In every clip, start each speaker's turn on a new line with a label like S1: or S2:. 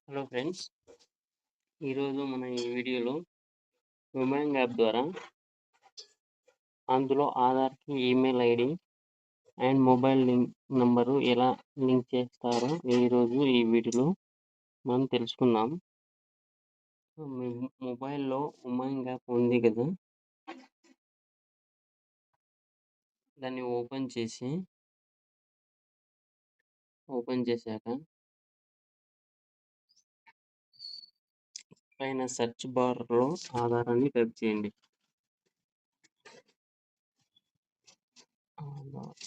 S1: Hello friends. ఈరోజు మన ఈ వీడియోలో ఉమాంగ్ యాప్ ద్వారా అందులో ఆధార్‌కి email ID and mobile number ఎలా లింక్ చేస్తారో ఈరోజు ఈ వీడియోలో మనం తెలుసుకుందాం. మీ మొబైల్‌లో ఉమాంగ్ యాప్ ఉంది కదా! దాన్ని ఓపెన్ చేశాక పైన సెర్చ్ బార్‌లో ఆధార్ అని టైప్ చేయండి. ఆధార్.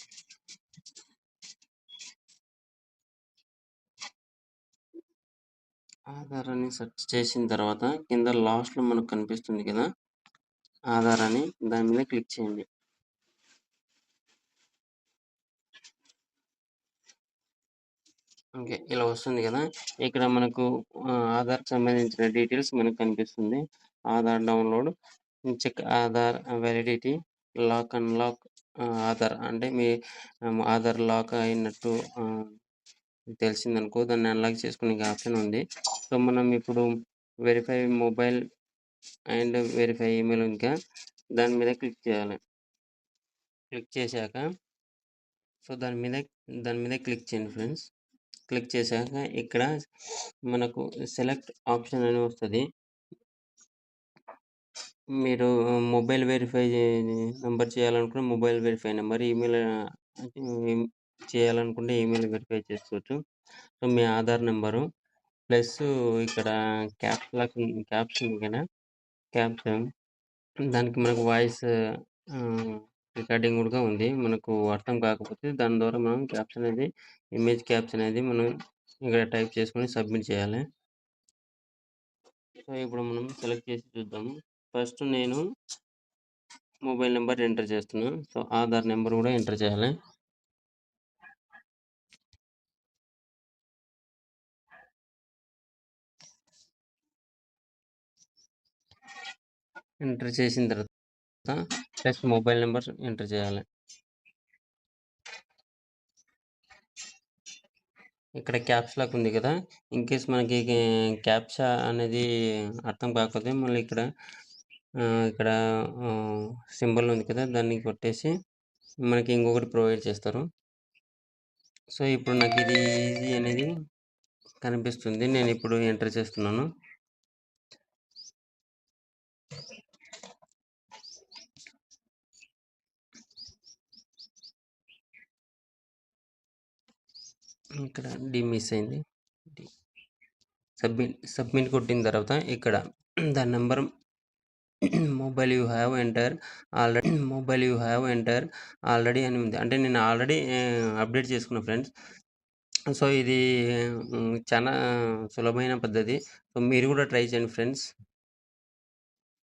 S1: ఆధార్ అని సెర్చ్ చేసిన తర్వాత కింద లాస్ట్‌లో మనకు కనిపిస్తుంది కదా! ఆధార్ అని దాని మీద క్లిక్ చేయండి. ఓకే. ఇలా వస్తుంది కదా! ఇక్కడ మనకు ఆధార్‌కి సంబంధించిన డీటెయిల్స్ మనకు కనిపిస్తుంది. Aadhaar download, check Aadhaar validity, lock unlock Aadhaar అంటే మీ ఆధార్ లాక్ అయినట్టు తెలిసిందనుకో దాన్ని అన్‌లాక్ చేసుకునే ఆప్షన్ ఉంది. సో, మనం ఇప్పుడు verify mobile and verify email ఇంకా దాని మీద క్లిక్ చేయాలి. క్లిక్ చేశాక సో, దాని మీద క్లిక్ చేయండి ఫ్రెండ్స్. క్లిక్ చేశాక ఇక్కడ మనకు సెలెక్ట్ ఆప్షన్ అని వస్తది. మీరు మొబైల్ వెరిఫై నంబర్ చేయాలనుకుంటే మొబైల్ వెరిఫై నంబర్, ఈమెయిల్ చేయాలనుకుంటే ఈమెయిల్ వెరిఫై చేసుకోవచ్చు. సో, మీ ఆధార్ నంబరు ప్లస్ ఇక్కడ క్యాప్స్ ఉంది కదా! క్యాప్స్ దానికి మనకు వాయిస్ రికార్డింగ్ కూడా ఉంది. మనకు అర్థం కాకపోతే దాని ద్వారా మనం క్యాప్స్ అనేది ఇమేజ్ క్యాప్స్ అనేది మనం ఇక్కడ టైప్ చేసుకొని సబ్మిట్ చేయాలి. సో, ఇప్పుడు మనం సెలెక్ట్ చేసి చూద్దాము. ఫస్ట్ నేను మొబైల్ నంబర్ ఎంటర్ చేస్తున్నా. సో, ఆధార్ నంబర్ కూడా ఎంటర్ చేయాలి. ఎంటర్ చేసిన తర్వాత ప్లస్ మొబైల్ నంబర్ ఎంటర్ చేయాలి. ఇక్కడ క్యాప్స్ లాక్ ఉంది కదా! ఇన్‌కేస్ మనకి క్యాప్చా అనేది అర్థం కాకపోతే మళ్ళీ ఇక్కడ సింబల్ ఉంది కదా! దాన్ని కొట్టేసి మనకి ఇంకొకటి ప్రొవైడ్ చేస్తారు. సో, ఇప్పుడు నాకు ఇది ఈజీ అనేది కనిపిస్తుంది. నేను ఇప్పుడు ఎంటర్ చేస్తున్నాను. ఇక్కడ డి మిస్ అయింది. డి సబ్మిట్ కొట్టిన తర్వాత ఇక్కడ the number mobile you have enter already అని ఉంది. అంటే నేను ఆల్రెడీ అప్డేట్ చేసుకున్నా ఫ్రెండ్స్. సో, ఇది చాలా సులభమైన పద్ధతి. సో, మీరు కూడా ట్రై చేయండి ఫ్రెండ్స్.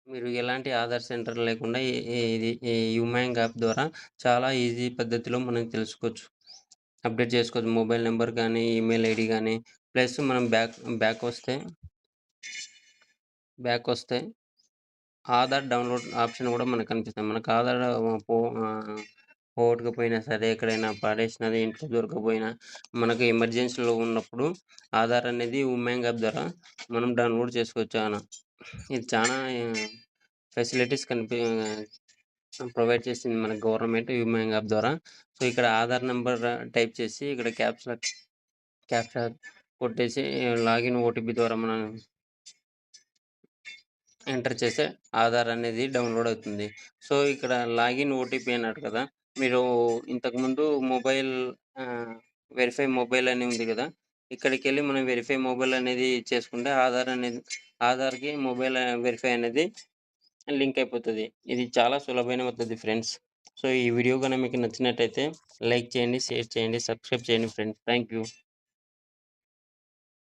S1: మీరు ఎలాంటి ఆధార్ సెంటర్ లేకుండా ఈ యుమాంగ్ యాప్ ద్వారా చాలా ఈజీ పద్ధతిలో మనం తెలుసుకోవచ్చు. అప్డేట్ చేసుకోవచ్చు. మొబైల్ నంబర్ కానీ, ఈమెయిల్ ఐడీ కానీ ప్లస్ మనం బ్యాకొస్తే ఆధార్ డౌన్‌లోడ్ ఆప్షన్ కూడా మనకు కనిపిస్తుంది. మనకు ఆధార్ పో పోగొట్టుకుపోయినా సరే, ఎక్కడైనా పడేసినది ఇంట్లో దొరకకపోయినా, మనకు ఎమర్జెన్సీలో ఉన్నప్పుడు ఆధార్ అనేది ఉమాంగ్ యాప్ ద్వారా మనం డౌన్‌లోడ్ చేసుకోవచ్చు. ఇది చాలా ఫెసిలిటీస్ ప్రొవైడ్ చేసింది మన గవర్నమెంట్ ఉమాంగ్ యాప్ ద్వారా. సో, ఇక్కడ ఆధార్ నంబర్ టైప్ చేసి ఇక్కడ క్యాప్చా కొట్టేసి లాగిన్ ఓటీపీ ద్వారా మనం ఎంటర్ చేస్తే ఆధార్ అనేది డౌన్‌లోడ్ అవుతుంది. సో, ఇక్కడ లాగిన్ ఓటీపీ అన్నాడు కదా! మీరు ఇంతకుముందు ఆహ్, వెరిఫై మొబైల్ అని ఉంది కదా! ఇక్కడికెళ్ళి మనం వెరిఫై మొబైల్ అనేది చేసుకుంటే ఆధార్‌కి మొబైల్ వెరిఫై అనేది లింక్ అయిపోతది. ఇది చాలా సులభమైన పద్ధతి ఫ్రెండ్స్. సో, ఈ వీడియో గనుక మీకు నచ్చినట్టయితే లైక్ చేయండి, షేర్ చేయండి, సబ్స్క్రైబ్ చేయండి ఫ్రెండ్స్. Thank you.